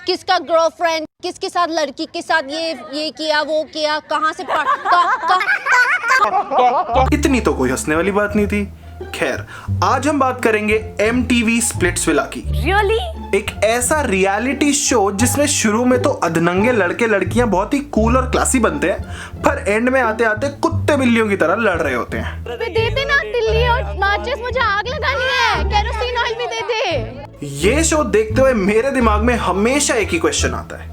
किसका गर्लफ्रेंड, किसके साथ, लड़की के साथ ये किया, वो किया, कहाँ से इतनी तो कोई हंसने वाली बात नहीं थी। खैर, आज हम बात करेंगे MTV स्प्लिट्सविला की। Really? एक ऐसा रियलिटी शो जिसमें शुरू में तो अधनंगे लड़के लड़कियां बहुत ही कूल और क्लासी बनते हैं, पर एंड में आते आते कुत्ते बिल्लियों की तरह लड़ रहे होते हैं। दे दे ना तिल्ली और माचिस, मुझे आग लगानी है, केरोसिन ऑयल भी दे दे। ये शो देखते हुए मेरे दिमाग में हमेशा एक ही क्वेश्चन आता है,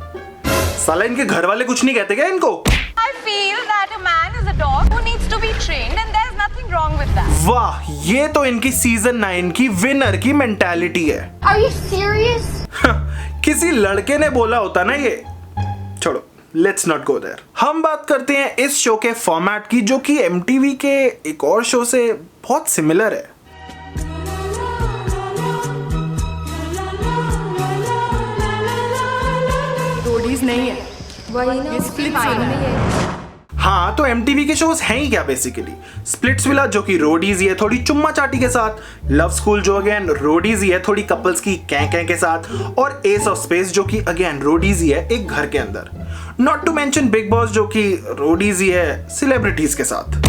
साला इनके घर वाले कुछ नहीं कहते क्या इनको? I feel that a man is a dog who needs to be trained and there's nothing wrong with that. वाह, ये तो इनकी सीजन 9 की विनर की मेंटालिटी है। Are you serious? किसी लड़के ने बोला होता ना ये। छोड़ो, लेट्स नॉट गो देयर। हम बात करते हैं इस शो के फॉर्मेट की, जो कि MTV के एक और शो से बहुत सिमिलर है। रोडीज नहीं है, वही ना, स्प्लिट्सविला में है। हाँ, तो MTV के शोज हैं ही क्या बेसिकली? स्प्लिट्सविला जो कि रोडीज है थोड़ी चुम्मा चाटी के साथ, लव स्कूल जो अगेन रोडीज है थोड़ी कपल्स की कै के साथ, और एस ऑफ स्पेस जो कि अगेन रोडीज है एक घर के अंदर। Not to mention Bigg Boss जो कि रोडीज है सेलिब्रिटीज के साथ।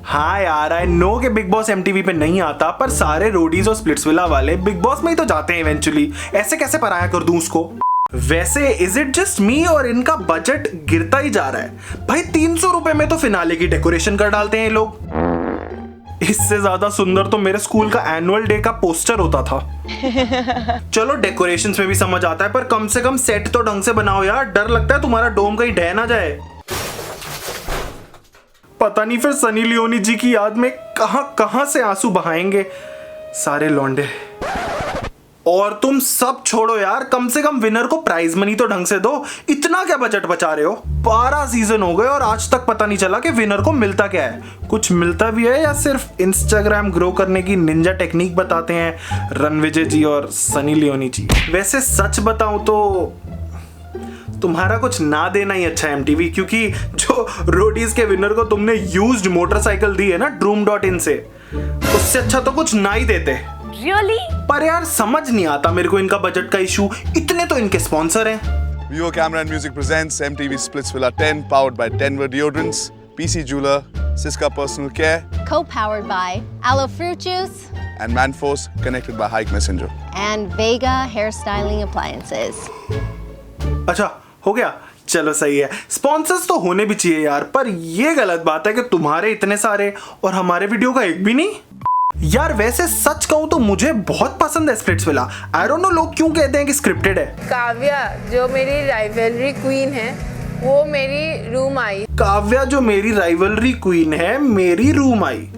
हाँ यार, आई नो कि बिग बॉस MTV पे नहीं आता, पर सारे रोडीज और स्प्लिट्सविला वाले बिग बॉस में ही तो जाते हैं इवेंचुअली। ऐसे कैसे पराया कर दूं उसको? वैसे इज इट जस्ट मी और इनका बजट गिरता ही जा रहा है? भाई 300 रुपए में तो फिनाले की डेकोरेशन कर डालते हैं ये लोग। इससे ज्यादा सुंदर तो मेरे स्कूल का एनुअल डे का पोस्टर होता था। चलो डेकोरेशंस में भी समझ आता है, पर कम से कम सेट तो ढंग से बनाओ यार। डर लगता है तुम्हारा डोम कहीं ढह ना जाए। पता नहीं फिर सनी लियोनी जी की याद में कहां से आंसू बहाएंगे सारे लौंडे। और तुम सब छोड़ो यार, कम से कम विनर को प्राइज मनी तो ढंग से दो। इतना क्या बजट बचा रहे हो? 12 सीजन हो गए और आज तक पता नहीं चला कि विनर को मिलता क्या है। कुछ मिलता भी है या सिर्फ इंस्टाग्राम ग्रो करने की निंजा टेक्निक बताते हैं रणविजय जी और सनी लियोनी जी? वैसे सच बताऊं तो तुम्हारा कुछ ना देना ही अच्छा है MTV, क्योंकि जो रोडीज के विनर को तुमने यूज्ड मोटरसाइकिल दी है ना Droom.in से, उससे अच्छा तो कुछ ना ही देते। Really? पर यार समझ नहीं आता मेरे को इनका बजट का इशू। इतने तो इनके स्पॉन्सर हैं। Vivo Camera and Music presents MTV Splitsvilla 10, powered by Denver Deodorants, PC Jeweler, Siska Personal Care, Co-powered by Aloe Fruit Juice and Manforce, connected by Hike Messenger. and Vega Hairstyling Appliances. अच्छा, हो गया? चलो सही है। Sponsors तो होने भी चाहिए यार, पर ये गलत बात है कि तुम्हारे इतने सारे और हमारे वीडियो का एक भी नहीं। यार वैसे सच कहूं तो मुझे बहुत पसंद है स्प्लिट्सविला। आई डोंट नो लोग क्यों कहते हैं कि स्क्रिप्टेड है। काव्या जो मेरी राइवलरी क्वीन है, वो मेरी रूम आई। काव्या जो मेरी राइवलरी क्वीन है, मेरी रूम आई।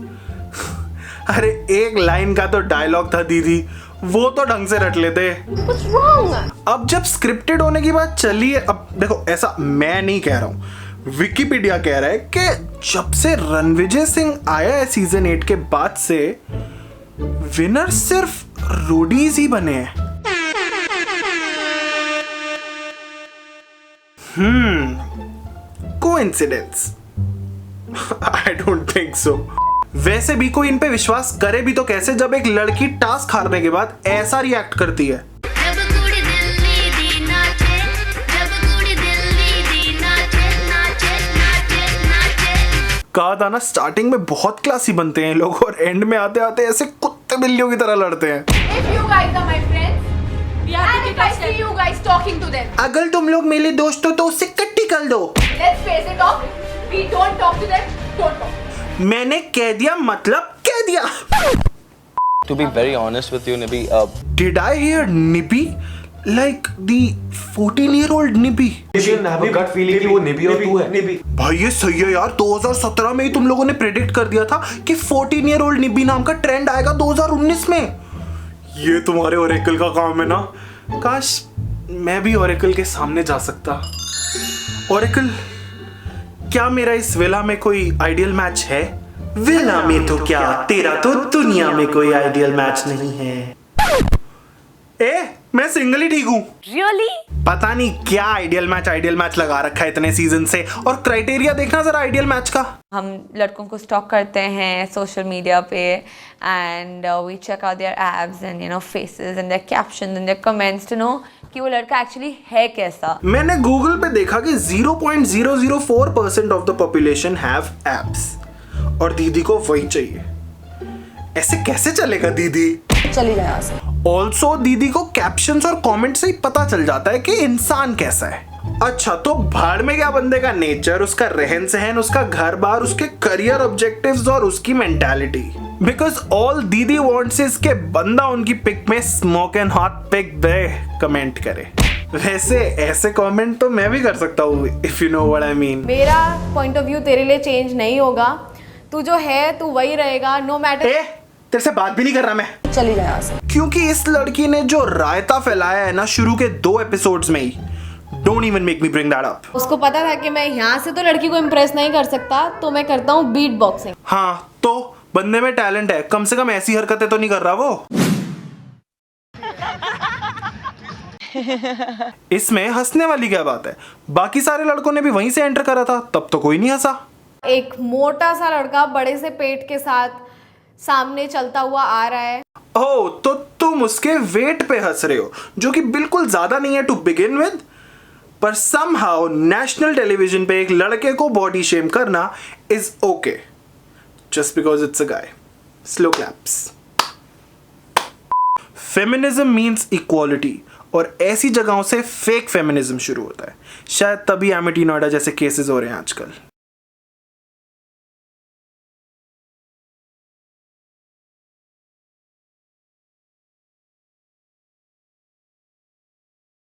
अरे एक लाइन का तो डायलॉग था दीदी, वो तो ढंग से रट लेते। What's wrong? अब जब स्क्रिप्टेड होने की बात चली है, अब देखो ऐसा मैं नहीं कह रहा हूं, विकिपीडिया कह रहा है कि जब से रणविजय सिंह आया है सीजन 8 के बाद से विनर सिर्फ रोडीज ही बने हैं। Coincidence? I don't think so. वैसे भी कोई इन पे विश्वास करे भी तो कैसे, जब एक लड़की टास्क हारने के बाद ऐसा रिएक्ट करती है। कहा था ना स्टार्टिंग में बहुत क्लासी बनते हैं लोग और एंड में आते आते ऐसे कुत्ते बिल्लियों की तरह लड़ते हैं। If you guys are my friends, and if I see you guys talking to them, अगर तुम लोग मेरे दोस्त हो तो उससे कट्टी कर दो। let's face it off. We don't talk to them. Don't talk. मैंने कह दिया मतलब कह दिया। To be very honest with you, Nibby, Did I hear Nibby? Like the 14-year-old Nibby? Gut feeling कि वो निबी और तू है। भाई ये सही है यार, 2017 में ही तुम लोगों ने प्रेडिक्ट कर दिया था कि 14-year-old निबी नाम का ट्रेंड आएगा 2019 में। ये तुम्हारे ओरेकल का काम है ना। काश मैं भी ओरेकल के सामने जा सकता। ओरेकल, क्या मेरा इस विला में कोई आइडियल मैच है? विला में तो क्या, तेरा तो दुनिया में कोई आइडियल मैच नहीं है। ए, मैं सिंगल ही ठीक हूँ। Really? पता नहीं क्या आइडियल मैच लगा रखा है इतने सीजन से, और क्राइटेरिया देखना जरा आइडियल मैच का। हम लड़कों को स्टॉक करते हैं सोशल मीडिया पे and we check out their abs and you know faces and their captions and their comments to know कि वो लड़का एक्चुअली है कैसा। मैंने गूगल पे देखा कि 0.004% of the population have abs, और दीदी को वही चाहिए। ऐसे कैसे चलेगा दीदी? चली जाए यहाँ से। ऑल्सो दीदी को कैप्शंस और कमेंट से ही पता चल जाता है कि इंसान कैसा है। अच्छा, तो भाड़ में क्या बंदे का नेचर, उसका रहन सहन, उसका घर बार, उसके करियर ऑब्जेक्टिव्स और उसकी मेंटालिटी। बिकॉज ऑल दीदी वांट्स इज के बंदा उनकी पिक में स्मोक एंड हॉट पिक दे कमेंट करे। वैसे ऐसे कमेंट तो मैं भी कर सकता हूँ, if you know what I mean. मेरा पॉइंट ऑफ व्यू तेरे लिए चेंज नहीं होगा, तू जो है तू वही रहेगा, नो मैटर। तेरे से बात भी नहीं कर रहा मैं। चली जाए यहाँ से। क्योंकि इस लड़की ने जो रायता फैलाया है ना शुरू के 2 एपिसोड्स में ही, don't even make me bring that up. उसको पता था कि मैं यहाँ से तो लड़की को इम्प्रेस नहीं कर सकता, तो मैं करता हूँ बीट बॉक्सिंग। हाँ, तो बंदे में टैलेंट है, कम से कम ऐसी हरकतें तो नहीं कर रहा वो। इसमें हंसने वाली क्या बात है? बाकी सारे लड़कों ने भी वहीं से एंटर करा था, तब तो कोई नहीं हंसा। एक मोटा सा लड़का बड़े से पेट के साथ सामने चलता हुआ आ रहा है। ओह, तो तुम उसके वेट पे हंस रहे हो, जो कि बिल्कुल ज्यादा नहीं है टू बिगिन विद, पर समहाउ नेशनल टेलीविजन पे एक लड़के को बॉडी शेम करना is okay just because it's a guy. Slow claps. Feminism means equality, और ऐसी जगहों से फेक फेमिनिज्म शुरू होता है। शायद तभी एमिटी नोएडा जैसे केसेस हो रहे हैं आजकल।